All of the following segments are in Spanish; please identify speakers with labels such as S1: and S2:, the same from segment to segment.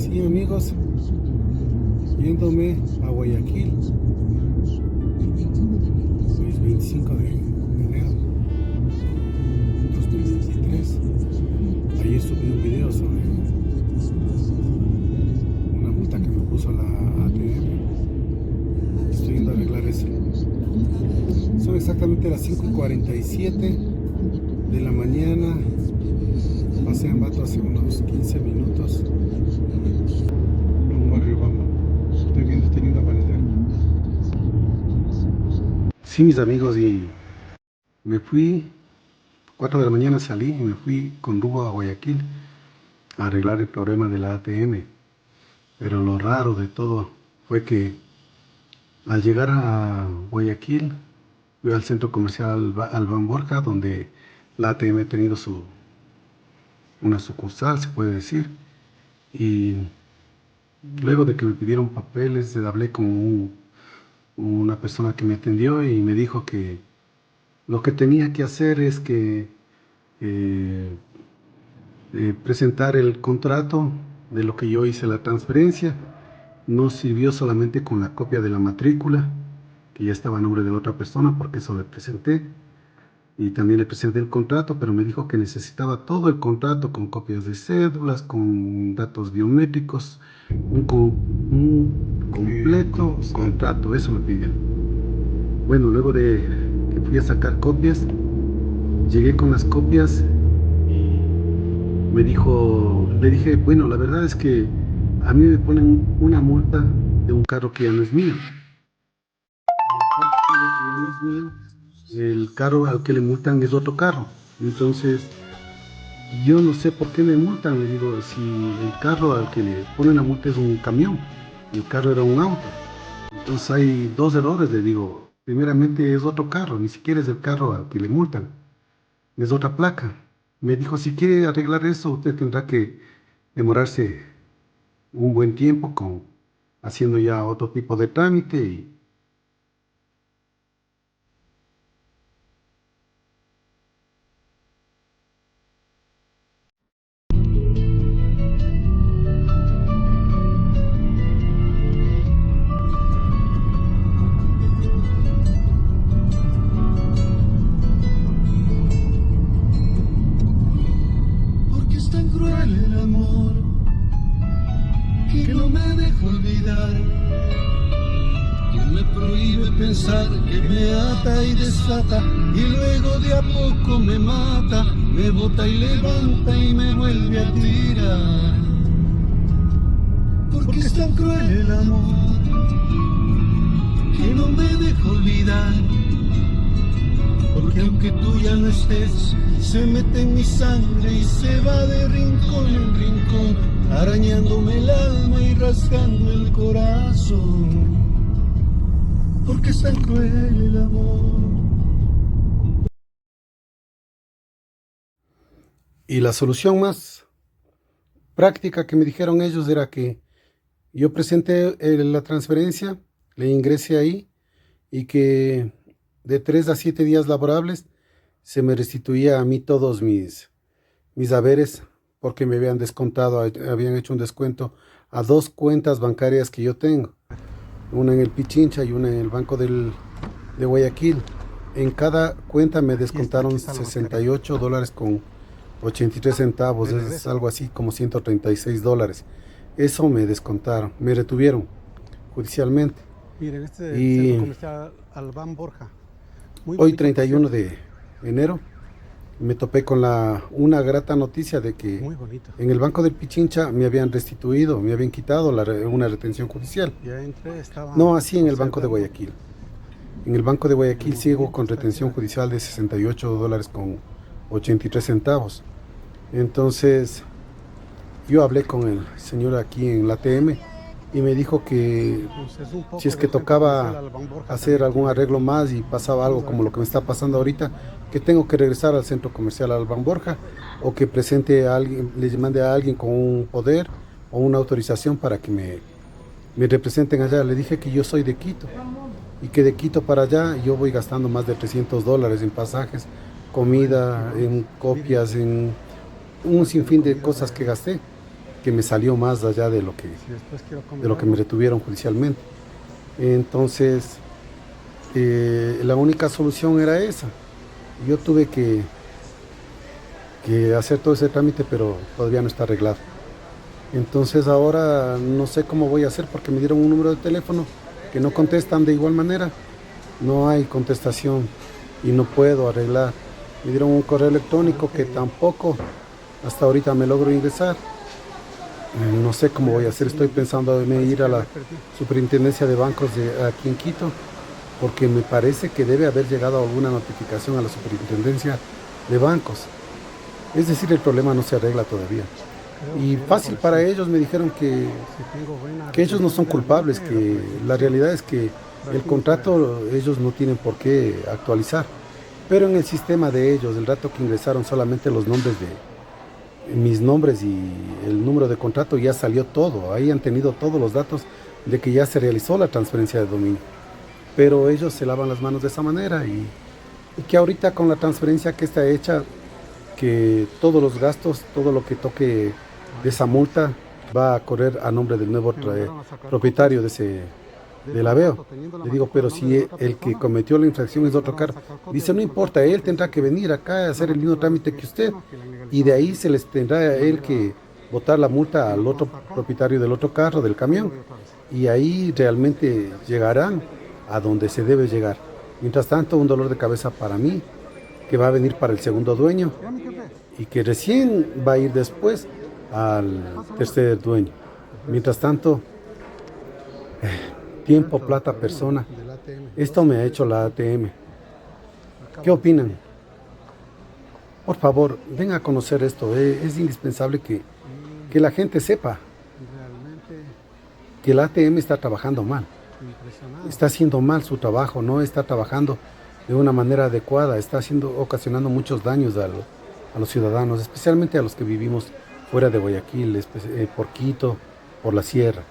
S1: Sí, amigos, yéndome a Guayaquil, hoy es 25 de enero 2023. Ayer subí un video sobre una multa que me puso la ATM. Estoy yendo a arreglar eso. Son exactamente las 5:47 de la mañana. Pasé en Ambato hace unos 15 minutos. Rumbo a Riobamba. Estoy viendo este lindo amanecer. Sí, mis amigos, y me fui, 4 de la mañana salí y me fui con rumbo a Guayaquil a arreglar el problema de la ATM. Pero lo raro de todo fue que al llegar a Guayaquil, fui al centro comercial Albán Borja, donde la ATM ha tenido una sucursal, se puede decir. Y luego de que me pidieron papeles, hablé con una persona que me atendió y me dijo que lo que tenía que hacer es que eh, presentar el contrato de lo que yo hice la transferencia. No sirvió solamente con la copia de la matrícula, que ya estaba a nombre de otra persona, porque eso le presenté. Y también le presenté el contrato, pero me dijo que necesitaba todo el contrato con copias de cédulas, con datos biométricos, un completo contrato, eso me pidió. Bueno, luego de que fui a sacar copias, llegué con las copias. Le dije, bueno, la verdad es que a mí me ponen una multa de un carro que ya no es mío. El carro al que le multan es otro carro. Entonces, yo no sé por qué me multan. Le digo, si el carro al que le ponen la multa es un camión, y el carro era un auto. Entonces hay dos errores, le digo. Primeramente es otro carro, ni siquiera es el carro al que le multan, es otra placa. Me dijo, si quiere arreglar eso, usted tendrá que demorarse un buen tiempo haciendo ya otro tipo de trámite. Y
S2: porque es tan cruel el amor que no me deja olvidar, que me prohíbe pensar, que me ata y desata y luego de a poco me mata, me bota y levanta y me vuelve a tirar. Porque es tan cruel el amor que no me deja olvidar, porque aunque tú ya no estés, se mete en mi sangre y se va de rincón en rincón, arañándome el alma y rasgando el corazón. Porque es tan cruel el amor.
S1: Y la solución más práctica que me dijeron ellos era que yo presenté la transferencia, le ingresé ahí, y que de 3 a 7 días laborables se me restituía a mí todos mis haberes, porque me habían descontado, habían hecho un descuento a 2 cuentas bancarias que yo tengo, una en el Pichincha y una en el Banco de Guayaquil. En cada cuenta me descontaron $68 con 83 centavos, es algo así como $136. Eso me descontaron, me retuvieron judicialmente.
S3: Miren, este es el
S1: Y
S3: centro comercial Albán Borja. Muy
S1: hoy,
S3: bonito,
S1: 31
S3: por cierto.
S1: de enero, me topé con una grata noticia de que
S3: Muy bonito.
S1: en el Banco del Pichincha me habían restituido, me habían quitado una retención judicial.
S3: Ya entré, estaba...
S1: No así en el
S3: José
S1: Banco de
S3: Blanco.
S1: Guayaquil. En el Banco de Guayaquil sigo con retención judicial de $68 con 83 centavos. Entonces, yo hablé con el señor aquí en la ATM y me dijo que
S3: Pues es un poco
S1: si es que
S3: del centro
S1: tocaba
S3: comercial Albán Borja
S1: hacer
S3: también.
S1: algún arreglo más y pasaba algo como lo que me está pasando ahorita, que tengo que regresar al centro comercial Albán Borja, o que presente a alguien, le mande a alguien con un poder o una autorización para que me representen allá. Le dije que yo soy de Quito y que de Quito para allá yo voy gastando más de $300 en pasajes, comida, en copias, en un sinfín de cosas que gasté. que me salió más allá de lo que,
S3: Si después quiero comer
S1: de lo que me
S3: algo,
S1: retuvieron judicialmente. Entonces, la única solución era esa. Yo tuve que hacer todo ese trámite, pero todavía no está arreglado. Entonces ahora no sé cómo voy a hacer porque me dieron un número de teléfono que no contestan de igual manera. No hay contestación y no puedo arreglar. Me dieron un correo electrónico que tampoco hasta ahorita me logro ingresar. No sé cómo voy a hacer. Estoy pensando en ir a la superintendencia de bancos de aquí en Quito, porque me parece que debe haber llegado alguna notificación a la superintendencia de bancos. Es decir, el problema no se arregla todavía. Y fácil para ellos, me dijeron que ellos no son culpables, que la realidad es que el contrato ellos no tienen por qué actualizar. Pero en el sistema de ellos, el rato que ingresaron solamente los nombres de mis nombres y el número de contrato, ya salió todo. Ahí han tenido todos los datos de que ya se realizó la transferencia de dominio. Pero ellos se lavan las manos de esa manera y que ahorita con la transferencia que está hecha, que todos los gastos, todo lo que toque de esa multa va a correr a nombre del nuevo propietario del Aveo. Le digo, pero si el que cometió la infracción es otro carro, dice, no importa, él tendrá que venir acá a hacer el mismo trámite que usted, y de ahí se les tendrá a él que botar la multa al otro propietario del otro carro, del camión, y ahí realmente llegarán a donde se debe llegar. Mientras tanto, un dolor de cabeza para mí, que va a venir para el segundo dueño y que recién va a ir después al tercer dueño. Mientras tanto, tiempo, plata, persona. Esto me ha hecho la ATM. ¿Qué opinan? Por favor, ven a conocer esto. Es indispensable que la gente sepa que la ATM está trabajando mal. Está haciendo mal su trabajo, no está trabajando de una manera adecuada, está ocasionando muchos daños a los ciudadanos, especialmente a los que vivimos fuera de Guayaquil, por Quito, por la sierra.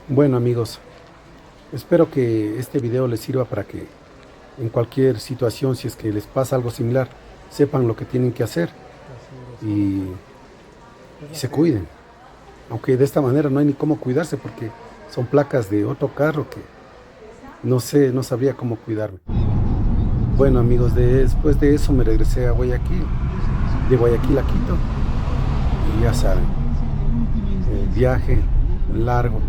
S1: Bueno, amigos, espero que este video les sirva para que en cualquier situación, si es que les pasa algo similar, sepan lo que tienen que hacer y se cuiden. Aunque de esta manera no hay ni cómo cuidarse porque son placas de otro carro que no sabría cómo cuidarme. Bueno, amigos, después de eso me regresé a Guayaquil, de Guayaquil a Quito, y ya saben, el viaje largo,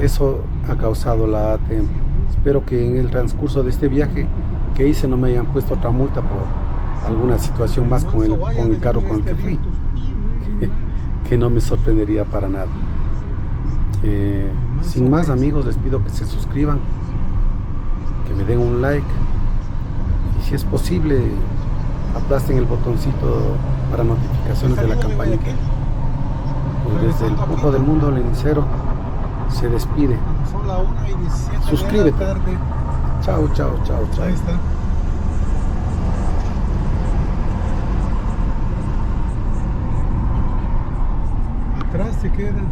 S1: eso ha causado la ATM. Espero que en el transcurso de este viaje que hice no me hayan puesto otra multa por alguna situación más con el carro con el que fui, que no me sorprendería para nada. Sin más, amigos, les pido que se suscriban, que me den un like y si es posible aplasten el botoncito para notificaciones de la campanita. Desde el punto del mundo lenicero se despide.
S3: Son la 1:17
S1: Suscríbete.
S3: de la tarde.
S1: Chao, chao, chao, chao.
S3: Ahí está. Atrás se queda.